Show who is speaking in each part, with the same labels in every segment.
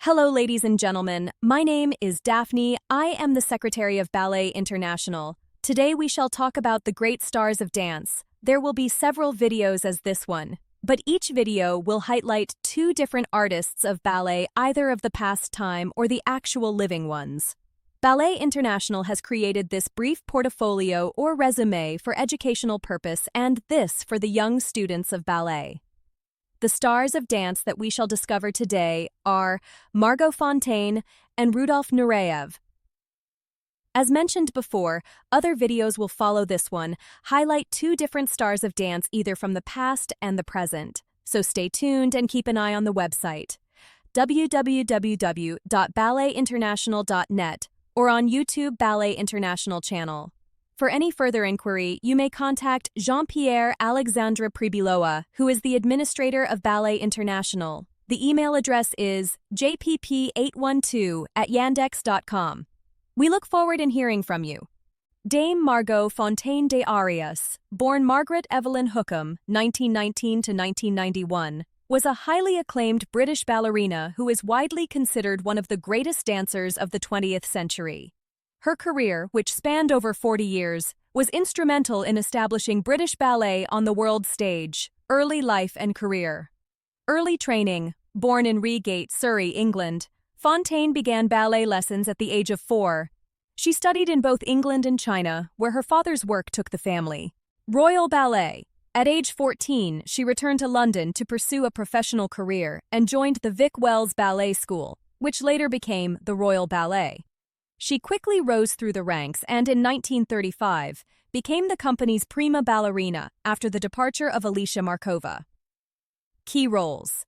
Speaker 1: Hello, ladies and gentlemen. My name is Daphne. I am the Secretary of Ballet International. Today we shall talk about the great stars of dance. There will be several videos as this one, but each video will highlight two different artists of ballet, either of the past time or the actual living ones. Ballet International has created this brief portfolio or resume for educational purpose and this for the young students of ballet. The stars of dance that we shall discover today are Margot Fonteyn and Rudolf Nureyev. As mentioned before, other videos will follow this one, highlight two different stars of dance either from the past and the present. So stay tuned and keep an eye on the website, www.balletinternational.net, or on YouTube Ballet International channel. For any further inquiry, you may contact Jean-Pierre Alexandre Pribiloa, who is the administrator of Ballet International. The email address is jpp812@yandex.com. We look forward in hearing from you. Dame Margot Fonteyn de Arias, born Margaret Evelyn Hookham, 1919 to 1991, was a highly acclaimed British ballerina who is widely considered one of the greatest dancers of the 20th century. Her career, which spanned over 40 years, was instrumental in establishing British ballet on the world stage. Early life and career. Early training. Born in Reigate, Surrey, England, Fonteyn began ballet lessons at the age of 4. She studied in both England and China, where her father's work took the family. Royal Ballet. At age 14, she returned to London to pursue a professional career and joined the Vic Wells Ballet School, which later became the Royal Ballet. She quickly rose through the ranks and in 1935 became the company's prima ballerina after the departure of Alicia Markova. Key roles.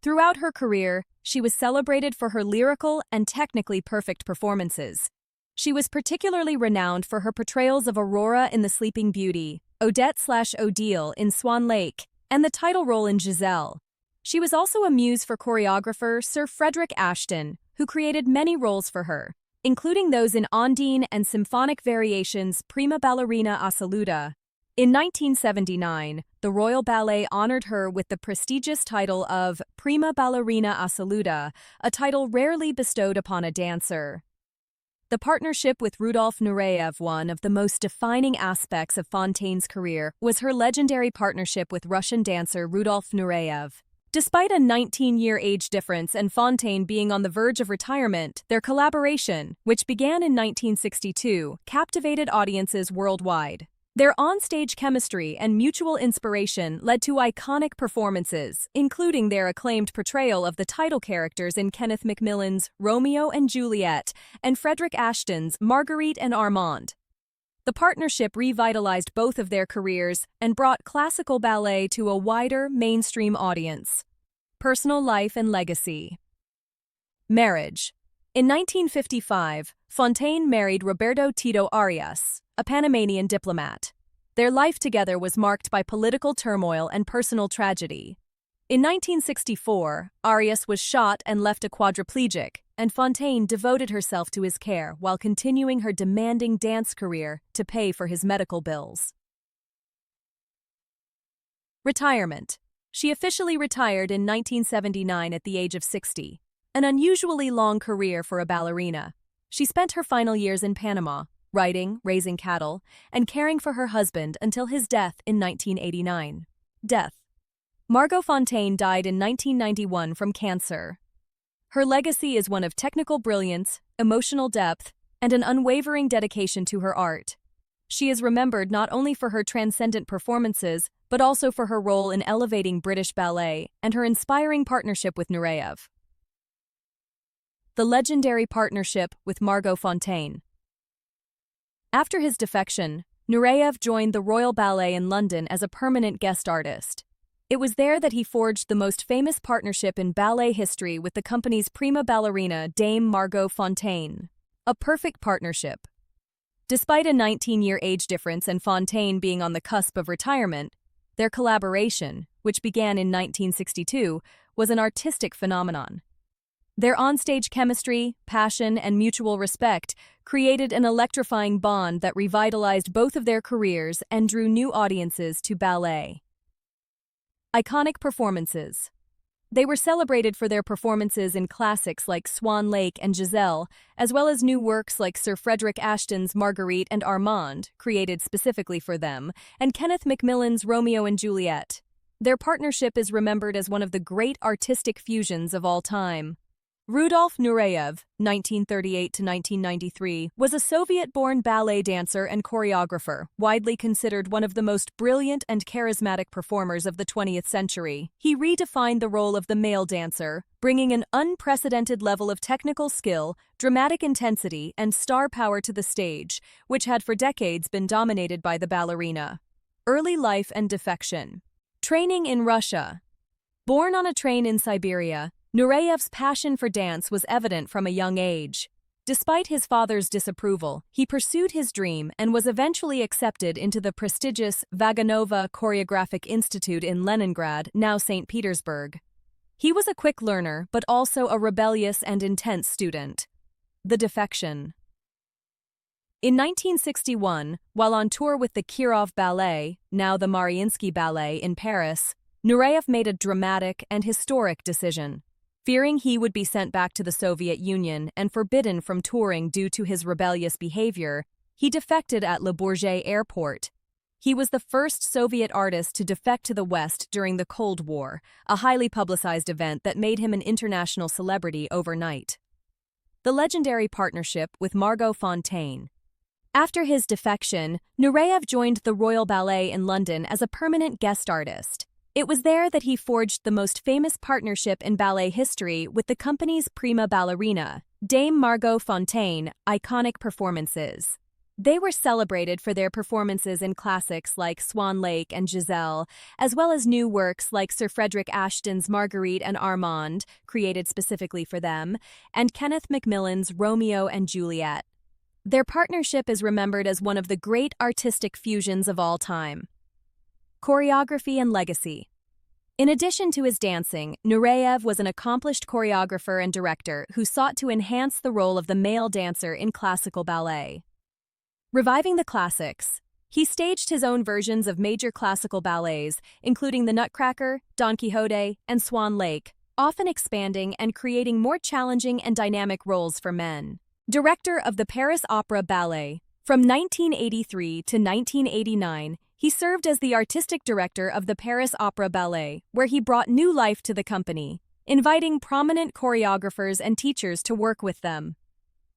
Speaker 1: Throughout her career, she was celebrated for her lyrical and technically perfect performances. She was particularly renowned for her portrayals of Aurora in The Sleeping Beauty, Odette/Odile in Swan Lake, and the title role in Giselle. She was also a muse for choreographer Sir Frederick Ashton, who created many roles for her, including those in Ondine and Symphonic Variations Prima Ballerina Assoluta. In 1979, the Royal Ballet honored her with the prestigious title of Prima Ballerina Assoluta, a title rarely bestowed upon a dancer. The partnership with Rudolf Nureyev, one of the most defining aspects of Fonteyn's career, was her legendary partnership with Russian dancer Rudolf Nureyev. Despite a 19-year age difference and Fonteyn being on the verge of retirement, their collaboration, which began in 1962, captivated audiences worldwide. Their onstage chemistry and mutual inspiration led to iconic performances, including their acclaimed portrayal of the title characters in Kenneth Macmillan's Romeo and Juliet and Frederick Ashton's Marguerite and Armand. The partnership revitalized both of their careers and brought classical ballet to a wider, mainstream audience. Personal life and legacy. Marriage. In 1955, Fonteyn married Roberto Tito Arias, a Panamanian diplomat. Their life together was marked by political turmoil and personal tragedy. In 1964, Arias was shot and left a quadriplegic, and Fonteyn devoted herself to his care while continuing her demanding dance career to pay for his medical bills. Retirement. She officially retired in 1979 at the age of 60, an unusually long career for a ballerina. She spent her final years in Panama, writing, raising cattle, and caring for her husband until his death in 1989. Death. Margot Fonteyn died in 1991 from cancer. Her legacy is one of technical brilliance, emotional depth, and an unwavering dedication to her art. She is remembered not only for her transcendent performances, but also for her role in elevating British ballet and her inspiring partnership with Nureyev. The legendary partnership with Margot Fonteyn. After his defection, Nureyev joined the Royal Ballet in London as a permanent guest artist. It was there that he forged the most famous partnership in ballet history with the company's prima ballerina Dame Margot Fonteyn. A perfect partnership. Despite a 19-year age difference and Fonteyn being on the cusp of retirement, their collaboration, which began in 1962, was an artistic phenomenon. Their onstage chemistry, passion, and mutual respect created an electrifying bond that revitalized both of their careers and drew new audiences to ballet. Iconic performances. They were celebrated for their performances in classics like Swan Lake and Giselle, as well as new works like Sir Frederick Ashton's Marguerite and Armand, created specifically for them, and Kenneth Macmillan's Romeo and Juliet. Their partnership is remembered as one of the great artistic fusions of all time. Rudolf Nureyev, 1938 to 1993, was a Soviet-born ballet dancer and choreographer, widely considered one of the most brilliant and charismatic performers of the 20th century. He redefined the role of the male dancer, bringing an unprecedented level of technical skill, dramatic intensity, and star power to the stage, which had for decades been dominated by the ballerina. Early life and defection. Training in Russia. Born on a train in Siberia, Nureyev's passion for dance was evident from a young age. Despite his father's disapproval, he pursued his dream and was eventually accepted into the prestigious Vaganova Choreographic Institute in Leningrad, now St. Petersburg. He was a quick learner, but also a rebellious and intense student. The defection. In 1961, while on tour with the Kirov Ballet, now the Mariinsky Ballet in Paris, Nureyev made a dramatic and historic decision. Fearing he would be sent back to the Soviet Union and forbidden from touring due to his rebellious behavior, he defected at Le Bourget Airport. He was the first Soviet artist to defect to the West during the Cold War, a highly publicized event that made him an international celebrity overnight. The legendary partnership with Margot Fonteyn. After his defection, Nureyev joined the Royal Ballet in London as a permanent guest artist. It was there that he forged the most famous partnership in ballet history with the company's prima ballerina, Dame Margot Fonteyn, iconic performances. They were celebrated for their performances in classics like Swan Lake and Giselle, as well as new works like Sir Frederick Ashton's Marguerite and Armand, created specifically for them, and Kenneth Macmillan's Romeo and Juliet. Their partnership is remembered as one of the great artistic fusions of all time. Choreography and legacy. In addition to his dancing, Nureyev was an accomplished choreographer and director who sought to enhance the role of the male dancer in classical ballet. Reviving the classics, he staged his own versions of major classical ballets, including The Nutcracker, Don Quixote, and Swan Lake, often expanding and creating more challenging and dynamic roles for men. Director of the Paris Opera Ballet. From 1983 to 1989, he served as the artistic director of the Paris Opera Ballet, where he brought new life to the company, inviting prominent choreographers and teachers to work with them.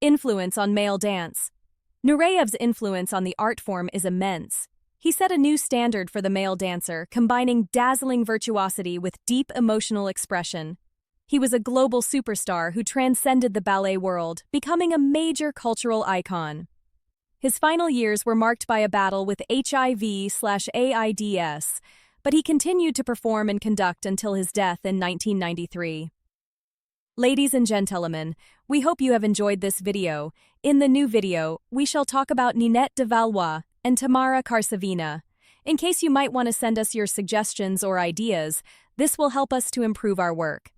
Speaker 1: Influence on male dance. Nureyev's influence on the art form is immense. He set a new standard for the male dancer, combining dazzling virtuosity with deep emotional expression. He was a global superstar who transcended the ballet world, becoming a major cultural icon. His final years were marked by a battle with HIV/AIDS, but he continued to perform and conduct until his death in 1993. Ladies and gentlemen, we hope you have enjoyed this video. In the new video, we shall talk about Ninette de Valois and Tamara Karsavina. In case you might want to send us your suggestions or ideas, this will help us to improve our work.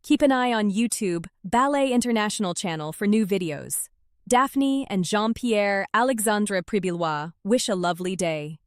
Speaker 1: Keep an eye on YouTube, Ballet International channel for new videos. Daphne and Jean-Pierre Alexandre Pribillois wish a lovely day.